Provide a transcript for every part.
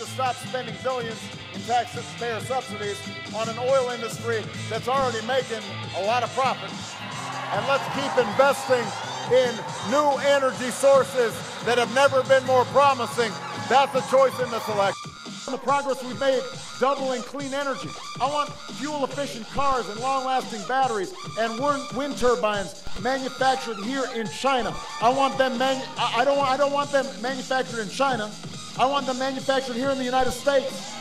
stop spending billions in taxpayer subsidies on an oil industry that's already making a lot of profit. And let's keep investing in new energy sources that have never been more promising. That's a choice in this election. The progress we've made doubling clean energy. I want fuel-efficient cars and long-lasting batteries and wind turbines manufactured here in China. I want them I don't want them manufactured in China. I want them manufactured here in the United States.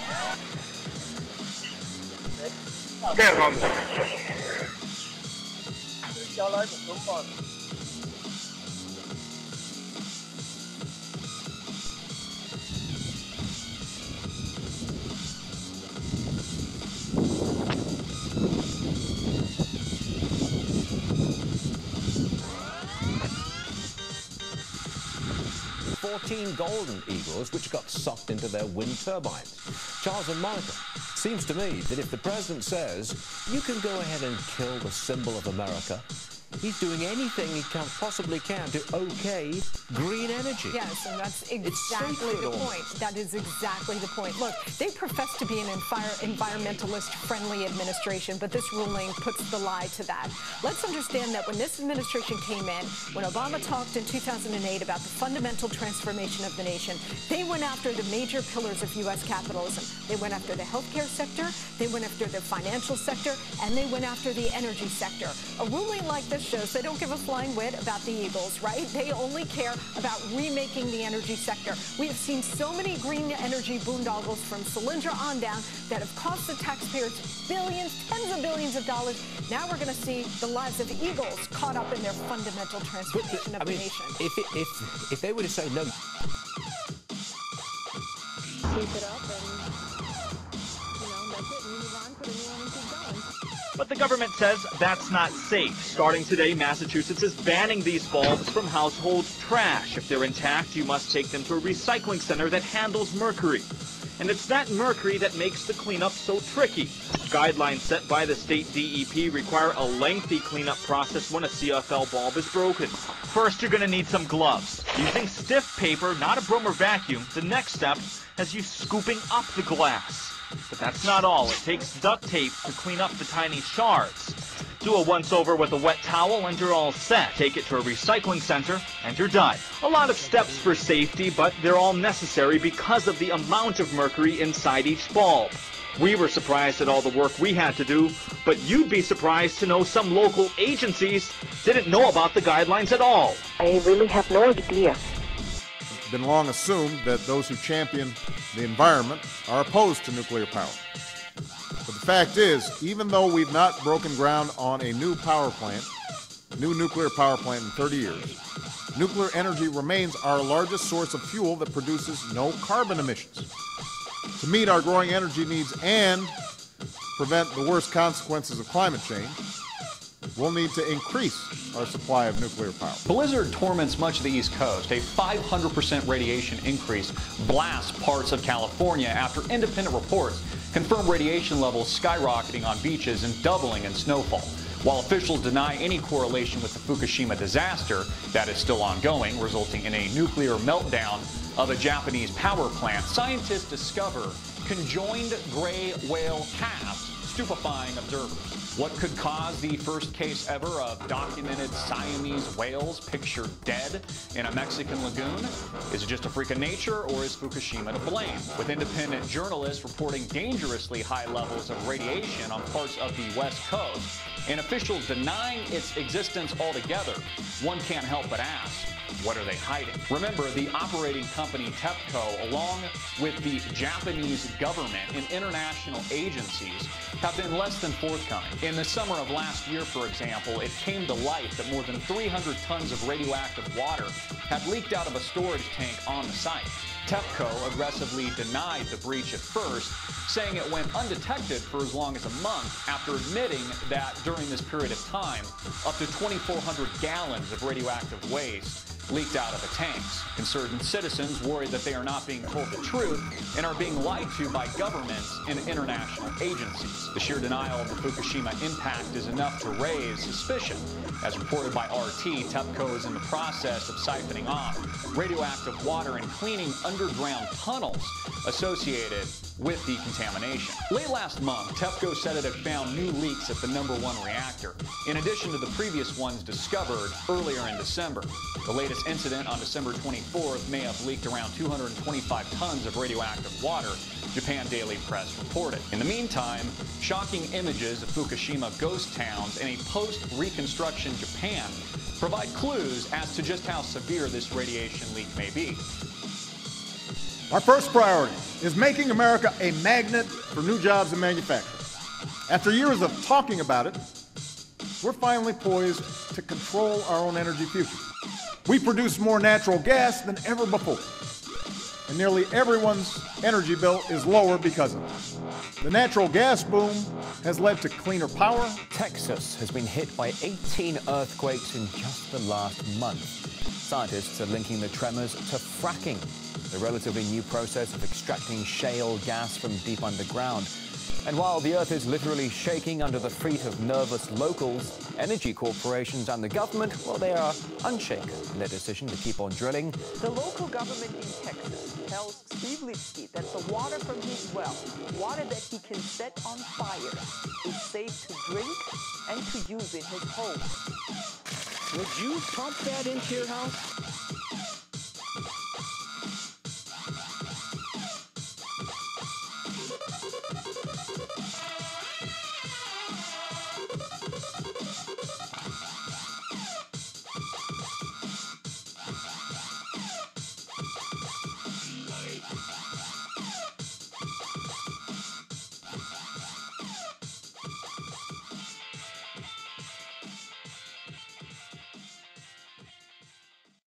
Golden eagles which got sucked into their wind turbines. Charles and Monica, seems to me that if the president says you can go ahead and kill the symbol of America, he's doing anything he possibly can to okay green energy. Yes, and that's exactly the point. That is exactly the point. Look, they profess to be an environmentalist-friendly administration, but this ruling puts the lie to that. Let's understand that when this administration came in, when Obama talked in 2008 about the fundamental transformation of the nation, they went after the major pillars of U.S. capitalism. They went after the healthcare sector, they went after the financial sector, and they went after the energy sector. A ruling like this shows they don't give a flying whit about the Eagles, right? They only care about remaking the energy sector. We have seen so many green energy boondoggles from Solyndra on down that have cost the taxpayers billions, tens of billions of dollars. Now we're going to see the lives of Eagles caught up in their fundamental transformation of the nation. If they were to say no, keep it up and, that's it. Move on, put a new one and keep going. But the government says that's not safe. Starting today, Massachusetts is banning these bulbs from household trash. If they're intact, you must take them to a recycling center that handles mercury. And it's that mercury that makes the cleanup so tricky. Guidelines set by the state DEP require a lengthy cleanup process when a CFL bulb is broken. First, you're going to need some gloves. Using stiff paper, not a broom or vacuum, the next step has you scooping up the glass. But that's not all. It takes duct tape to clean up the tiny shards. Do a once-over with a wet towel and you're all set. Take it to a recycling center and you're done. A lot of steps for safety, but they're all necessary because of the amount of mercury inside each bulb. We were surprised at all the work we had to do, but you'd be surprised to know some local agencies didn't know about the guidelines at all. I really have no idea. It's been long assumed that those who champion the environment are opposed to nuclear power. But the fact is, even though we've not broken ground on a new nuclear power plant in 30 years, nuclear energy remains our largest source of fuel that produces no carbon emissions. To meet our growing energy needs and prevent the worst consequences of climate change, we'll need to increase our supply of nuclear power. Blizzard torments much of the East Coast. A 500% radiation increase blasts parts of California after independent reports confirm radiation levels skyrocketing on beaches and doubling in snowfall. While officials deny any correlation with the Fukushima disaster that is still ongoing, resulting in a nuclear meltdown of a Japanese power plant, scientists discover conjoined gray whale calves, stupefying observers. What could cause the first case ever of documented Siamese whales pictured dead in a Mexican lagoon? Is it just a freak of nature, or is Fukushima to blame? With independent journalists reporting dangerously high levels of radiation on parts of the West Coast, and officials denying its existence altogether, one can't help but ask, what are they hiding? Remember, the operating company TEPCO, along with the Japanese government and international agencies, have been less than forthcoming. In the summer of last year, for example, it came to light that more than 300 tons of radioactive water had leaked out of a storage tank on the site. TEPCO aggressively denied the breach at first, saying it went undetected for as long as a month, after admitting that during this period of time, up to 2,400 gallons of radioactive waste leaked out of the tanks. Concerned citizens worried that they are not being told the truth and are being lied to by governments and international agencies. The sheer denial of the Fukushima impact is enough to raise suspicion. As reported by RT, TEPCO is in the process of siphoning off radioactive water and cleaning underground tunnels associated with the contamination. Late last month, TEPCO said it had found new leaks at the #1 reactor, in addition to the previous ones discovered earlier in December. The latest incident on December 24th may have leaked around 225 tons of radioactive water, Japan Daily Press reported. In the meantime, shocking images of Fukushima ghost towns in a post-reconstruction Japan provide clues as to just how severe this radiation leak may be. Our first priority is making America a magnet for new jobs and manufacturing. After years of talking about it, we're finally poised to control our own energy future. We produce more natural gas than ever before, and nearly everyone's energy bill is lower because of it. The natural gas boom has led to cleaner power. Texas has been hit by 18 earthquakes in just the last month. Scientists are linking the tremors to fracking, the relatively new process of extracting shale gas from deep underground. And while the earth is literally shaking under the feet of nervous locals, energy corporations and the government, well, they are unshaken in their decision to keep on drilling. The local government in Texas tells Steve Lipsky that the water from his well, water that he can set on fire, is safe to drink and to use in his home. Would you pump that into your house?